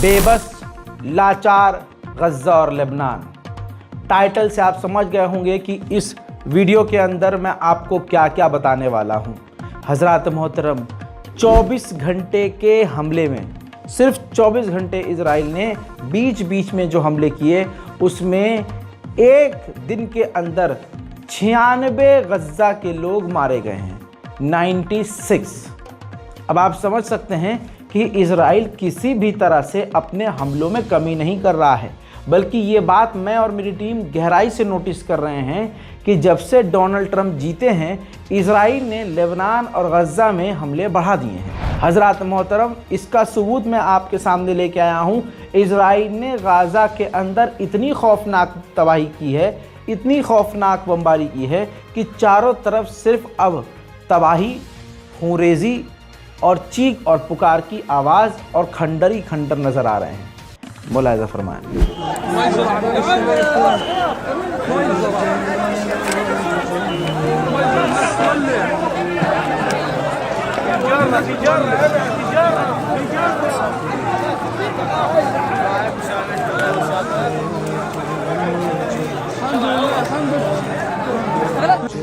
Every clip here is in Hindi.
बेबस, लाचार गज़ा और लेबनान। टाइटल से आप समझ गए होंगे कि इस वीडियो के अंदर मैं आपको क्या क्या बताने वाला हूं। हज़रात मोहतरम, 24 घंटे के हमले में, सिर्फ 24 घंटे इजराइल ने बीच बीच में जो हमले किए, उसमें एक दिन के अंदर 96 गज़ा के लोग मारे गए हैं। 96। अब आप समझ सकते हैं कि इजराइल किसी भी तरह से अपने हमलों में कमी नहीं कर रहा है, बल्कि ये बात मैं और मेरी टीम गहराई से नोटिस कर रहे हैं कि जब से डोनाल्ड ट्रंप जीते हैं, इजराइल ने लेबनान और गज़ा में हमले बढ़ा दिए हैं। हज़रात मोहतरम, इसका सबूत मैं आपके सामने लेके आया हूँ। इजराइल ने गज़ा के अंदर इतनी खौफनाक तबाही की है, इतनी खौफनाक बमबारी की है कि चारों तरफ सिर्फ अब तबाही, खूंरेज़ी और चीख और पुकार की आवाज़ और खंडर ही खंडर नज़र आ रहे हैं। मुलाहिज़ा फरमाएं।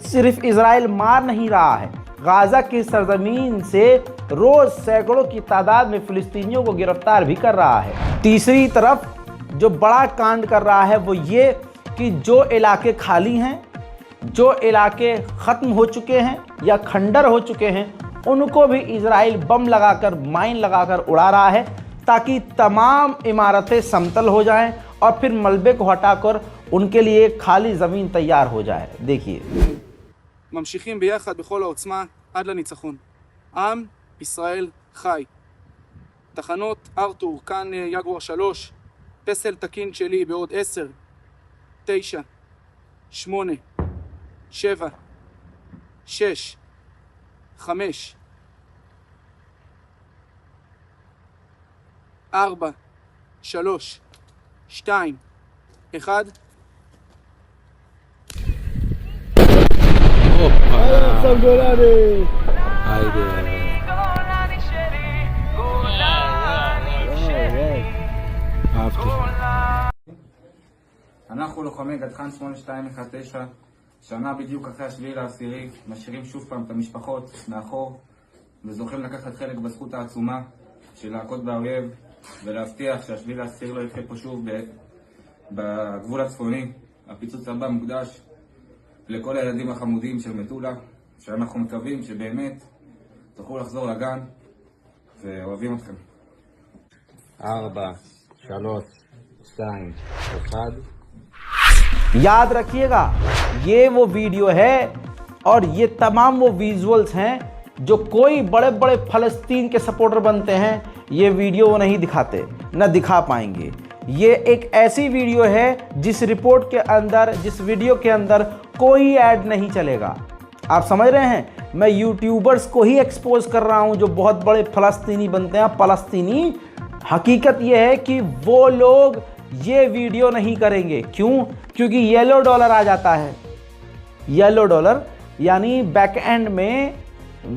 सिर्फ इजराइल मार नहीं रहा है, गाज़ा की सरजमीन से रोज सैकड़ों की तादाद में फिलिस्तीनियों को गिरफ्तार भी कर रहा है। तीसरी तरफ जो बड़ा कांड कर रहा है वो ये कि जो इलाके खाली हैं, जो इलाके ख़त्म हो चुके हैं या खंडर हो चुके हैं, उनको भी इजराइल बम लगाकर, माइन लगाकर उड़ा रहा है, ताकि तमाम इमारतें समतल हो जाएं और फिर मलबे को हटाकर उनके लिए खाली ज़मीन तैयार हो जाए। देखिए, ממשיכים ביחד בכל העוצמה עד לניצחון. עם ישראל חי. תחנות ארתור, כאן יגואר 3, פסל תקין שלי בעוד 10, 9, 8, 7, 6, 5, 4, 3, 2, 1. אנחנו לוחמי גד חן 8219, שנה בדיוק אחרי השביעי לעשירי, משאירים שוב פעם את המשפחות מאחור וזוכים לקחת חלק בזכות העצומה של להכות באויב ולהבטיח שהשביעי לעשירי לא יקרה פה שוב בגבול הצפוני. הפיצוץ הבא מוקדש לכל הילדים החמודים של מטולה, שאנחנו מקווים שבאמת תוכלו לחזור לגן, ואוהבים אתכם. 4 3 2 1 याद रखिएगा, ये वो वीडियो है और ये तमाम वो विजुअल्स हैं जो कोई बड़े बड़े फ़लस्तीन के सपोर्टर बनते हैं ये वीडियो वो नहीं दिखाते, न दिखा पाएंगे। ये एक ऐसी वीडियो है जिस रिपोर्ट के अंदर, जिस वीडियो के अंदर कोई ऐड नहीं चलेगा। आप समझ रहे हैं, मैं यूट्यूबर्स को ही एक्सपोज कर रहा हूं जो बहुत बड़े फ़लस्तीनी बनते हैं, फ़लस्तीनी। हकीकत ये है कि वो लोग ये वीडियो नहीं करेंगे। क्यों? क्योंकि येलो डॉलर आ जाता है। येलो डॉलर यानी बैक एंड में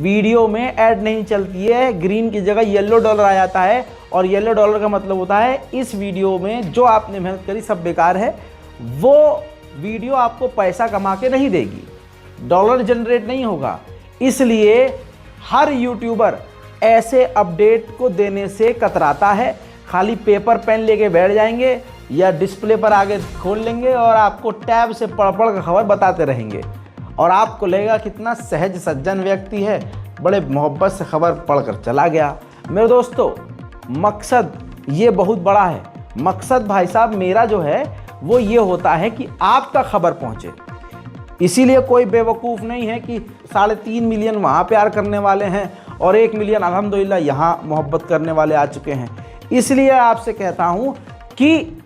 वीडियो में ऐड नहीं चलती है, ग्रीन की जगह येलो डॉलर आ जाता है। और येलो डॉलर का मतलब होता है इस वीडियो में जो आपने मेहनत करी सब बेकार है। वो वीडियो आपको पैसा कमा के नहीं देगी, डॉलर जनरेट नहीं होगा। इसलिए हर यूट्यूबर ऐसे अपडेट को देने से कतराता है। खाली पेपर पेन लेके बैठ जाएंगे या डिस्प्ले पर आगे खोल लेंगे और आपको टैब से पढ़ कर खबर बताते रहेंगे और आपको लगेगा कितना सहज सज्जन व्यक्ति है, बड़े मोहब्बत से खबर पढ़कर चला गया। मेरे दोस्तों, मकसद ये बहुत बड़ा है। मकसद भाई साहब मेरा जो है वो ये होता है कि आप तक खबर पहुँचे। इसीलिए कोई बेवकूफ़ नहीं है कि 3.5 मिलियन वहाँ प्यार करने वाले हैं और 1 मिलियन अल्हम्दुलिल्लाह यहाँ मोहब्बत करने वाले आ चुके हैं। इसलिए आपसे कहता हूँ कि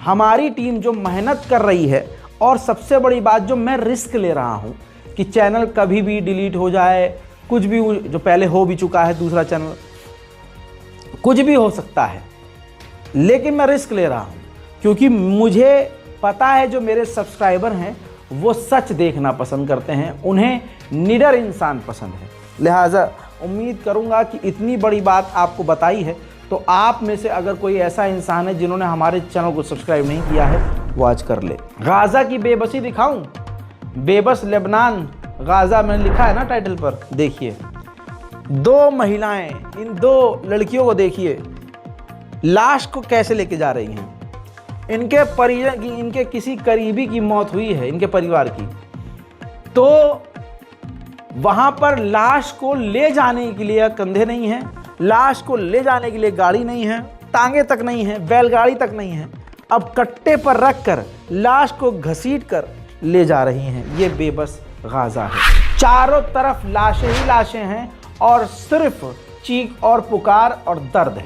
हमारी टीम जो मेहनत कर रही है और सबसे बड़ी बात जो मैं रिस्क ले रहा हूँ कि चैनल कभी भी डिलीट हो जाए, कुछ भी जो पहले हो भी चुका है दूसरा चैनल, कुछ भी हो सकता है, लेकिन मैं रिस्क ले रहा हूँ क्योंकि मुझे पता है जो मेरे सब्सक्राइबर हैं वो सच देखना पसंद करते हैं, उन्हें निडर इंसान पसंद है। लिहाजा उम्मीद करूँगा कि इतनी बड़ी बात आपको बताई है तो आप में से अगर कोई ऐसा इंसान है जिन्होंने हमारे चैनल को सब्सक्राइब नहीं किया है वो आज कर ले। गाज़ा की बेबसी दिखाऊं? बेबस लेबनान, गाज़ा मैंने लिखा है ना टाइटल पर, देखिए 2 महिलाएं, इन 2 लड़कियों को देखिए लाश को कैसे लेके जा रही हैं। इनके परिजन की, इनके किसी करीबी की मौत हुई है, इनके परिवार की, तो वहाँ पर लाश को ले जाने के लिए कंधे नहीं हैं, लाश को ले जाने के लिए गाड़ी नहीं है, टांगे तक नहीं है, बैलगाड़ी तक नहीं है। अब कट्टे पर रखकर लाश को घसीट कर ले जा रही हैं। ये बेबस गाज़ा है, चारों तरफ लाशें ही लाशें हैं और सिर्फ चीख और पुकार और दर्द है।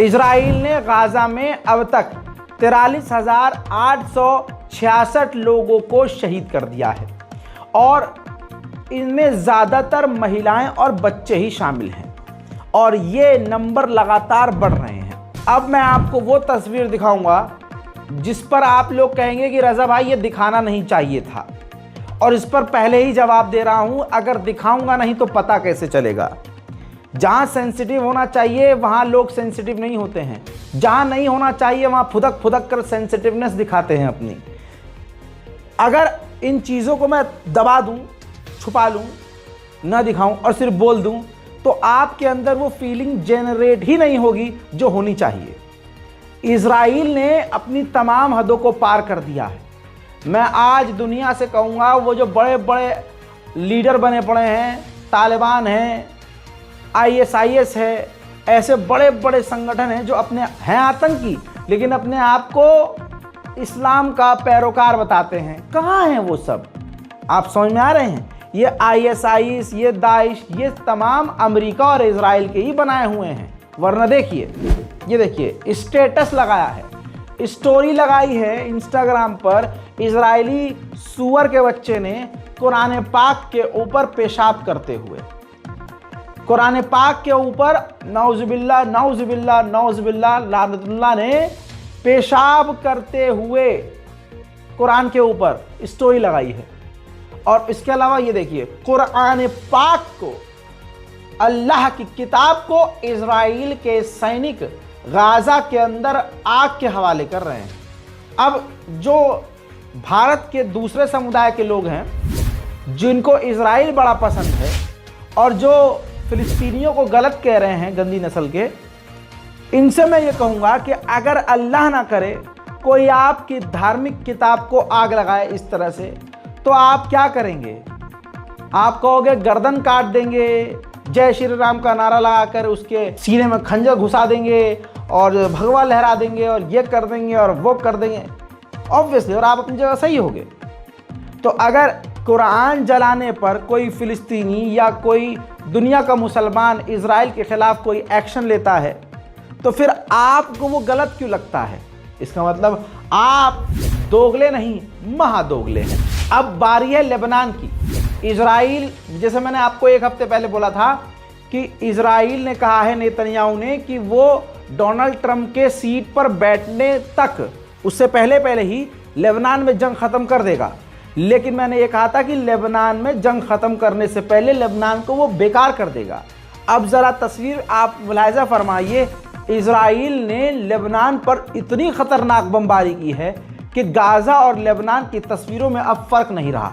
इजराइल ने गाज़ा में अब तक 43,866 लोगों को शहीद कर दिया है और इनमें ज़्यादातर महिलाएं और बच्चे ही शामिल हैं और ये नंबर लगातार बढ़ रहे हैं। अब मैं आपको वो तस्वीर दिखाऊंगा जिस पर आप लोग कहेंगे कि रज़ा भाई ये दिखाना नहीं चाहिए था, और इस पर पहले ही जवाब दे रहा हूं, अगर दिखाऊंगा नहीं तो पता कैसे चलेगा। जहां सेंसिटिव होना चाहिए वहां लोग सेंसिटिव नहीं होते हैं, जहां नहीं होना चाहिए वहां फुदक फुदक कर सेंसिटिवनेस दिखाते हैं अपनी। अगर इन चीज़ों को मैं दबा दूं, छुपा लूं, ना दिखाऊं और सिर्फ बोल दूं तो आपके अंदर वो फीलिंग जनरेट ही नहीं होगी जो होनी चाहिए। इजराइल ने अपनी तमाम हदों को पार कर दिया है। मैं आज दुनिया से कहूँगा वो जो बड़े बड़े लीडर बने पड़े हैं, तालिबान हैं, ISIS है, ऐसे बड़े बड़े संगठन हैं जो अपने हैं आतंकी लेकिन अपने आप को इस्लाम का पैरोकार बताते हैं, कहाँ हैं वो सब? आप समझ में आ रहे हैं? ये ISIS, ये दाइश, ये तमाम अमेरिका और इजराइल के ही बनाए हुए हैं। वरना देखिए, ये देखिए स्टेटस लगाया है, स्टोरी लगाई है इंस्टाग्राम पर, इजरायली सूअर के बच्चे ने कुरान पाक के ऊपर पेशाब करते हुए, कुरान पाक के ऊपर नौजुबिल्ला लानतुल्लाह ने पेशाब करते हुए कुरान के ऊपर स्टोरी लगाई है। और इसके अलावा ये देखिए, कुरान पाक को, अल्लाह की किताब को इजराइल के सैनिक गाजा के अंदर आग के हवाले कर रहे हैं। अब जो भारत के दूसरे समुदाय के लोग हैं जिनको इजराइल बड़ा पसंद है और जो फिलिस्तीनियों को गलत कह रहे हैं, गंदी नस्ल के, इनसे मैं ये कहूँगा कि अगर अल्लाह ना करे कोई आपकी धार्मिक किताब को आग लगाए इस तरह से, तो आप क्या करेंगे? आप कहोगे गर्दन काट देंगे, जय श्री राम का नारा लगाकर उसके सीने में खंजर घुसा देंगे और भगवा लहरा देंगे और ये कर देंगे और वो कर देंगे, ऑब्वियसली, और आप अपनी जगह सही होगे। तो अगर कुरान जलाने पर कोई फिलिस्तीनी या कोई दुनिया का मुसलमान इजराइल के खिलाफ कोई एक्शन लेता है तो फिर आपको वो गलत क्यों लगता है? इसका मतलब आप दोगले नहीं, महादोगले हैं। अब बारी है लेबनान की। इजराइल, जैसे मैंने आपको एक हफ्ते पहले बोला था कि इजराइल ने कहा है, नेतन्याहू ने, कि वो डोनाल्ड ट्रंप के सीट पर बैठने तक, उससे पहले ही लेबनान में जंग खत्म कर देगा। लेकिन मैंने ये कहा था कि लेबनान में जंग खत्म करने से पहले लेबनान को वो बेकार कर देगा। अब ज़रा तस्वीर आप मुलाहिजा फरमाइए, इजराइल ने लेबनान पर इतनी खतरनाक बमबारी की है कि गाजा और लेबनान की तस्वीरों में अब फर्क नहीं रहा।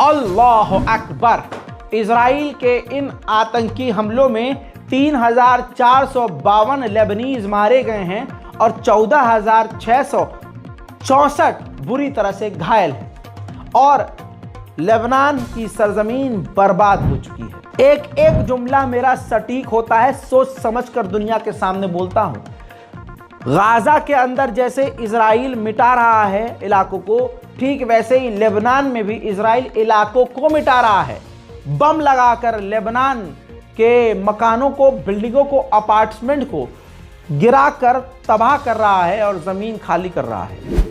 अल्लाह अकबर। इजराइल के इन आतंकी हमलों में 3,452 लेबनीज मारे गए हैं और 14,664 बुरी तरह से घायल हैं और लेबनान की सरजमीन बर्बाद हो चुकी है। एक एक जुमला मेरा सटीक होता है, सोच समझकर दुनिया के सामने बोलता हूं। गाजा के अंदर जैसे इजराइल मिटा रहा है इलाकों को, ठीक वैसे ही लेबनान में भी इजराइल इलाकों को मिटा रहा है। बम लगाकर लेबनान के मकानों को, बिल्डिंगों को, अपार्टमेंट को गिराकर तबाह कर रहा है और जमीन खाली कर रहा है।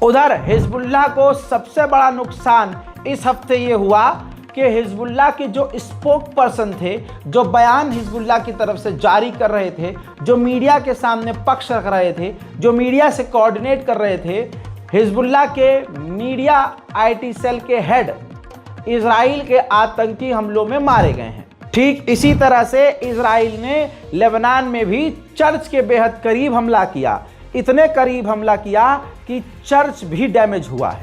उधर हिजबुल्लाह को सबसे बड़ा नुकसान इस हफ्ते ये हुआ कि हिजबुल्लाह के जो स्पोक पर्सन थे, जो बयान हिजबुल्लाह की तरफ से जारी कर रहे थे, जो मीडिया के सामने पक्ष रख रहे थे, जो मीडिया से कोऑर्डिनेट कर रहे थे, हिजबुल्लाह के मीडिया आईटी सेल के हेड इजराइल के आतंकी हमलों में मारे गए हैं। ठीक इसी तरह से इजराइल ने लेबनान में भी चर्च के बेहद करीब हमला किया, इतने करीब हमला किया कि चर्च भी डैमेज हुआ है।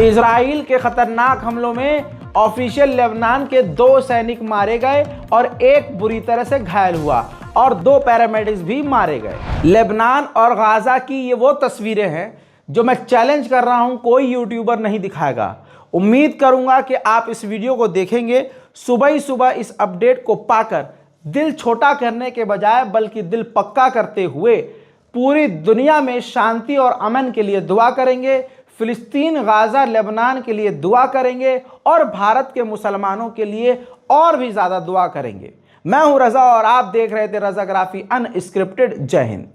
इजराइल के खतरनाक हमलों में ऑफिशियल लेबनान के 2 सैनिक मारे गए और एक बुरी तरह से घायल हुआ और 2 पैरामेडिक्स भी मारे गए। लेबनान और गाजा की ये वो तस्वीरें हैं जो मैं चैलेंज कर रहा हूं कोई यूट्यूबर नहीं दिखाएगा। उम्मीद करूंगा कि आप इस वीडियो को देखेंगे, सुबह ही सुबह इस अपडेट को पाकर दिल छोटा करने के बजाय बल्कि दिल पक्का करते हुए पूरी दुनिया में शांति और अमन के लिए दुआ करेंगे, फिलिस्तीन, गाजा, लेबनान के लिए दुआ करेंगे और भारत के मुसलमानों के लिए और भी ज़्यादा दुआ करेंगे। मैं हूं रज़ा और आप देख रहे थे रज़ाग्राफी अनस्क्रिप्टेड। जय हिंद।